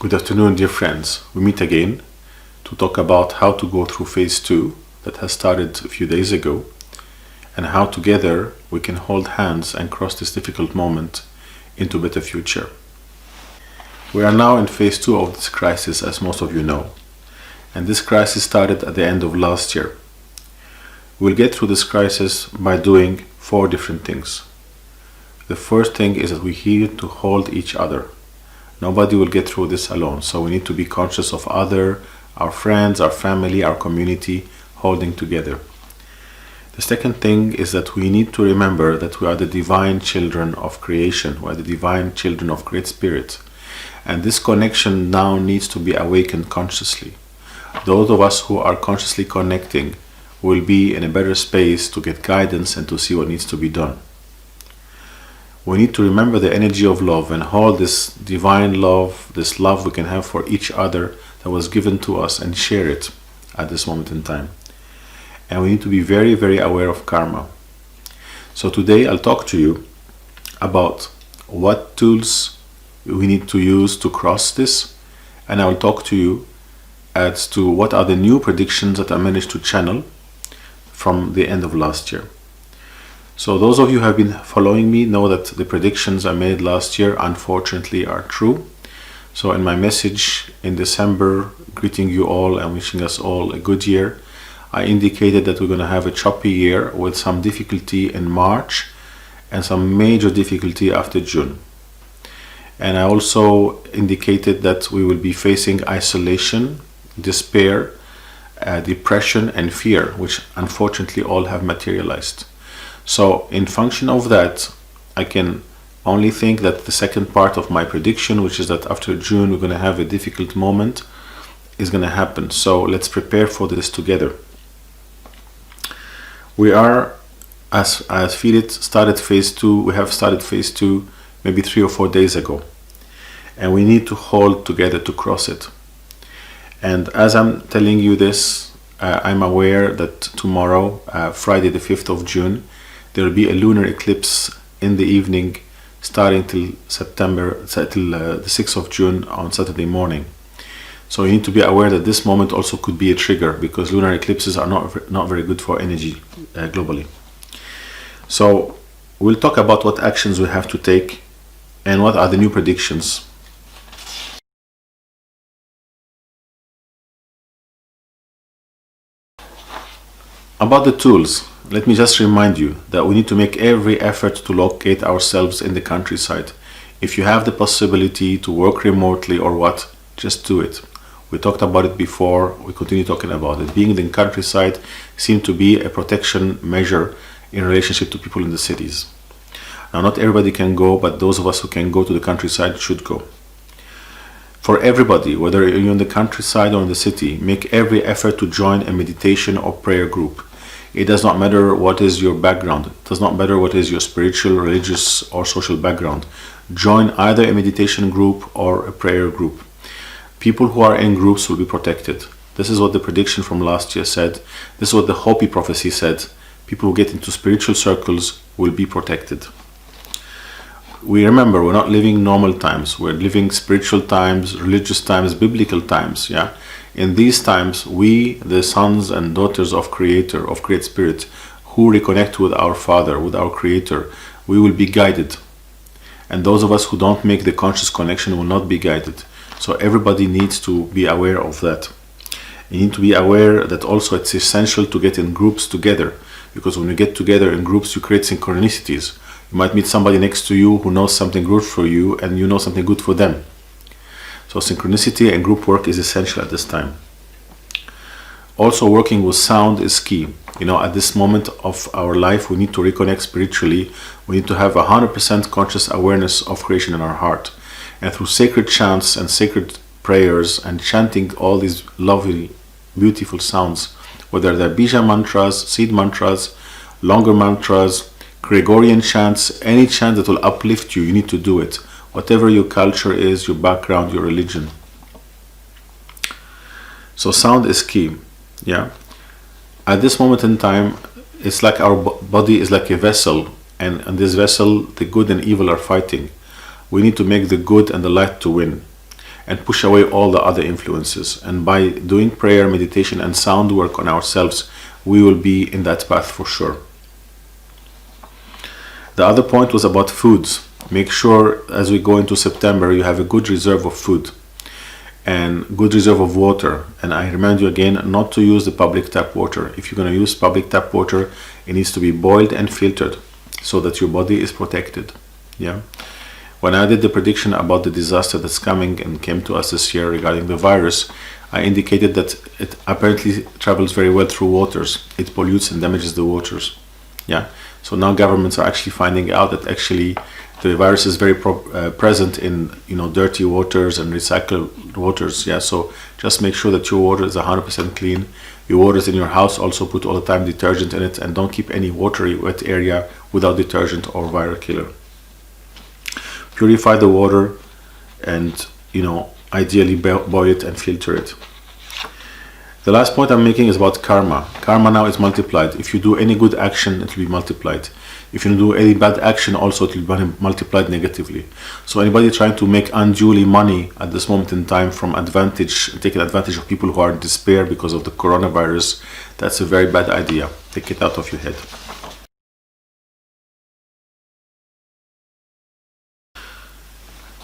Good afternoon, dear friends. We meet again to talk about how to go through phase 2 that has started a few days ago, and how together we can hold hands and cross this difficult moment into a better future. We are now in phase 2 of this crisis, as most of you know, and this crisis started at the end of last year. We'll get through this crisis by doing 4 different things. The first thing is that we need to hold each other. Nobody will get through this alone, so we need to be conscious of our friends, our family, our community, holding together. The second thing is that we need to remember that we are the divine children of creation. We are the divine children of Great Spirit. And this connection now needs to be awakened consciously. Those of us who are consciously connecting will be in a better space to get guidance and to see what needs to be done. We need to remember the energy of love and hold this divine love, this love we can have for each other that was given to us, and share it at this moment in time. And we need to be very, very aware of karma. So today I'll talk to you about what tools we need to use to cross this, and I will talk to you as to what are the new predictions that I managed to channel from the end of last year. So those of you who have been following me know that the predictions I made last year unfortunately are true. So in my message in December, greeting you all and wishing us all a good year, I indicated that we're going to have a choppy year with some difficulty in March and some major difficulty after June. And I also indicated that we will be facing isolation, despair, depression and fear, which unfortunately all have materialized. So in function of that, I can only think that the second part of my prediction, which is that after June we're going to have a difficult moment, is going to happen. So let's prepare for this together. We are, as I feel it, started phase 2. We have started phase 2 maybe 3 or 4 days ago. And we need to hold together to cross it. And as I'm telling you this, I'm aware that tomorrow, Friday the 5th of June, there will be a lunar eclipse in the evening starting till the 6th of June on Saturday morning. So you need to be aware that this moment also could be a trigger, because lunar eclipses are not very good for energy globally. So we'll talk about what actions we have to take and what are the new predictions. About the tools, let me just remind you that we need to make every effort to locate ourselves in the countryside. If you have the possibility to work remotely or what, just do it. We talked about it before, we continue talking about it. Being in the countryside seems to be a protection measure in relationship to people in the cities. Now, not everybody can go, but those of us who can go to the countryside should go. For everybody, whether you're in the countryside or in the city, make every effort to join a meditation or prayer group. It does not matter what is your background. It does not matter what is your spiritual, religious, or social background. Join either a meditation group or a prayer group. People who are in groups will be protected. This is what the prediction from last year said. This is what the Hopi prophecy said. People who get into spiritual circles will be protected. We remember, we're not living normal times. We're living spiritual times, religious times, biblical times. Yeah. In these times, we, the sons and daughters of Creator, of Great Spirit, who reconnect with our Father, with our Creator, we will be guided. And those of us who don't make the conscious connection will not be guided. So everybody needs to be aware of that. You need to be aware that also it's essential to get in groups together, because when you get together in groups, you create synchronicities. You might meet somebody next to you who knows something good for you, and you know something good for them. So synchronicity and group work is essential at this time. Also, working with sound is key. You know, at this moment of our life, we need to reconnect spiritually. We need to have 100% conscious awareness of creation in our heart. And through sacred chants and sacred prayers and chanting all these lovely, beautiful sounds, whether they're bija mantras, seed mantras, longer mantras, Gregorian chants, any chant that will uplift you, you need to do it. Whatever your culture is, your background, your religion. So sound is key. Yeah. At this moment in time, it's like our body is like a vessel, and in this vessel, the good and evil are fighting. We need to make the good and the light to win. and push away all the other influences. And by doing prayer, meditation, and sound work on ourselves, we will be in that path for sure. The other point was about foods. Make sure as we go into September, you have a good reserve of food and good reserve of water. And I remind you again not to use the public tap water. If you're going to use public tap water, it needs to be boiled and filtered so that your body is protected. Yeah. When I did the prediction about the disaster that's coming and came to us this year regarding the virus, I indicated that it apparently travels very well through waters. It pollutes and damages the waters. Yeah. So now governments are actually finding out that actually the virus is very present in dirty waters and recycled waters. Yeah. So just make sure that your water is 100% clean. Your waters in your house, also put all the time detergent in it, and don't keep any watery wet area without detergent or viral killer. Purify the water and ideally boil it and filter it. The last point I'm making is about karma. Karma now is multiplied. If you do any good action, it will be multiplied. If you do any bad action, also it will be multiplied negatively. So anybody trying to make unduly money at this moment in time from taking advantage of people who are in despair because of the coronavirus, that's a very bad idea. Take it out of your head.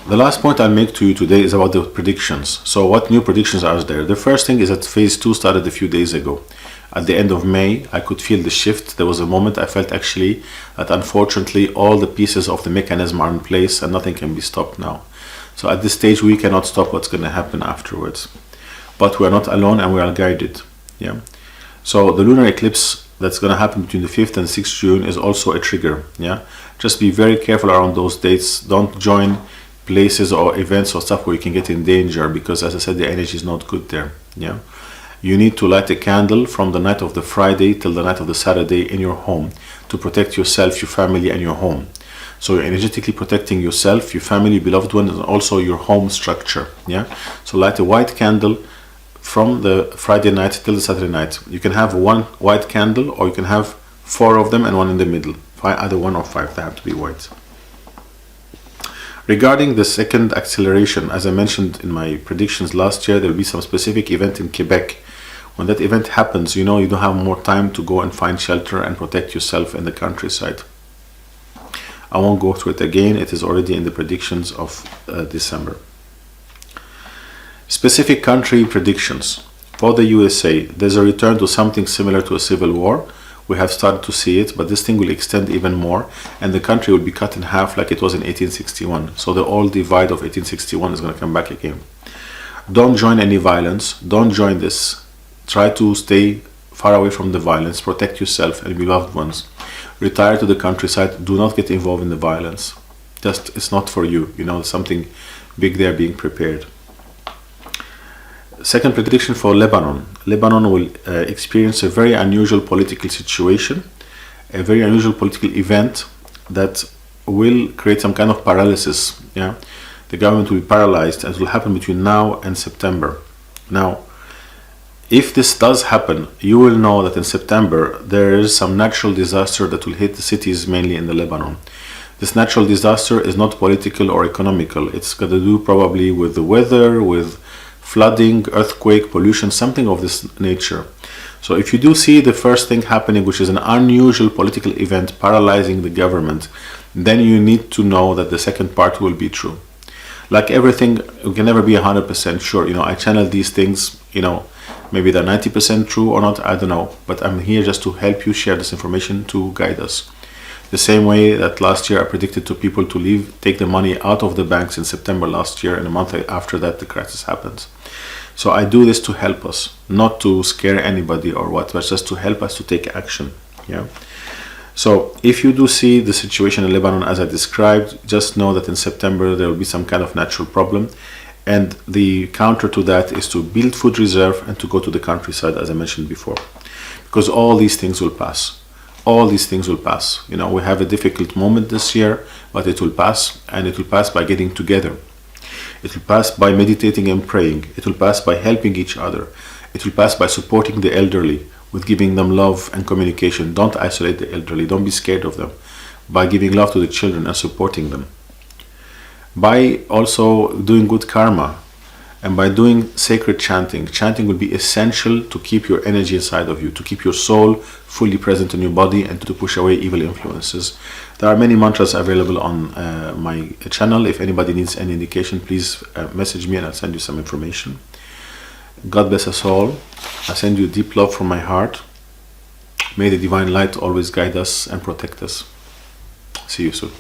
The last point I'll make to you today is about the predictions. So what new predictions are there? The first thing is that phase 2 started a few days ago. At the end of May, I could feel the shift. There was a moment I felt actually that unfortunately all the pieces of the mechanism are in place and nothing can be stopped now. So at this stage, we cannot stop what's going to happen afterwards. But we are not alone and we are guided. Yeah. So the lunar eclipse that's going to happen between the 5th and 6th June is also a trigger. Yeah. Just be very careful around those dates. Don't join places or events or stuff where you can get in danger, because as I said, the energy is not good there. Yeah. You need to light a candle from the night of the Friday till the night of the Saturday in your home to protect yourself, your family, and your home. So you're energetically protecting yourself, your family, beloved ones, and also your home structure. Yeah. So light a white candle from the Friday night till the Saturday night. You can have one white candle, or you can have 4 of them and one in the middle. Either 1 or 5. They have to be white. Regarding the second acceleration, as I mentioned in my predictions last year, there will be some specific event in Quebec. When that event happens, you don't have more time to go and find shelter and protect yourself in the countryside. I won't go through it again. It is already in the predictions of December. Specific country predictions. For the USA, there's a return to something similar to a civil war. We have started to see it, but this thing will extend even more, and the country will be cut in half like it was in 1861. So the old divide of 1861 is going to come back again. Don't join any violence. Don't join this. Try to stay far away from the violence. Protect yourself and your loved ones. Retire to the countryside. Do not get involved in the violence. It's not for you. Something big there being prepared. Second prediction for Lebanon. Lebanon will experience a very unusual political situation, a very unusual political event that will create some kind of paralysis. Yeah, the government will be paralyzed, and it will happen between now and September. Now, if this does happen, you will know that in September there is some natural disaster that will hit the cities mainly in the Lebanon. This natural disaster is not political or economical. It's got to do probably with the weather, with flooding, earthquake, pollution, something of this nature. So if you do see the first thing happening, which is an unusual political event paralyzing the government, then you need to know that the second part will be true. Like everything, you can never be 100% sure. I channel these things, maybe they're 90% true or not, I don't know. But I'm here just to help you share this information to guide us. The same way that last year I predicted to people to take the money out of the banks in September last year, and a month after that the crisis happens. So I do this to help us, not to scare anybody or what, but just to help us to take action. Yeah. So if you do see the situation in Lebanon as I described, just know that in September there will be some kind of natural problem, and the counter to that is to build food reserve and to go to the countryside, as I mentioned before, because all these things will pass. All these things will pass. We have a difficult moment this year, but it will pass, and it will pass by getting together. It will pass by meditating and praying. It will pass by helping each other. It will pass by supporting the elderly, with giving them love and communication. Don't isolate the elderly. Don't be scared of them. By giving love to the children and supporting them. By also doing good karma. And by doing sacred chanting, chanting will be essential to keep your energy inside of you, to keep your soul fully present in your body, and to push away evil influences. There are many mantras available on my channel. If anybody needs any indication, please message me and I'll send you some information. God bless us all. I send you deep love from my heart. May the divine light always guide us and protect us. See you soon.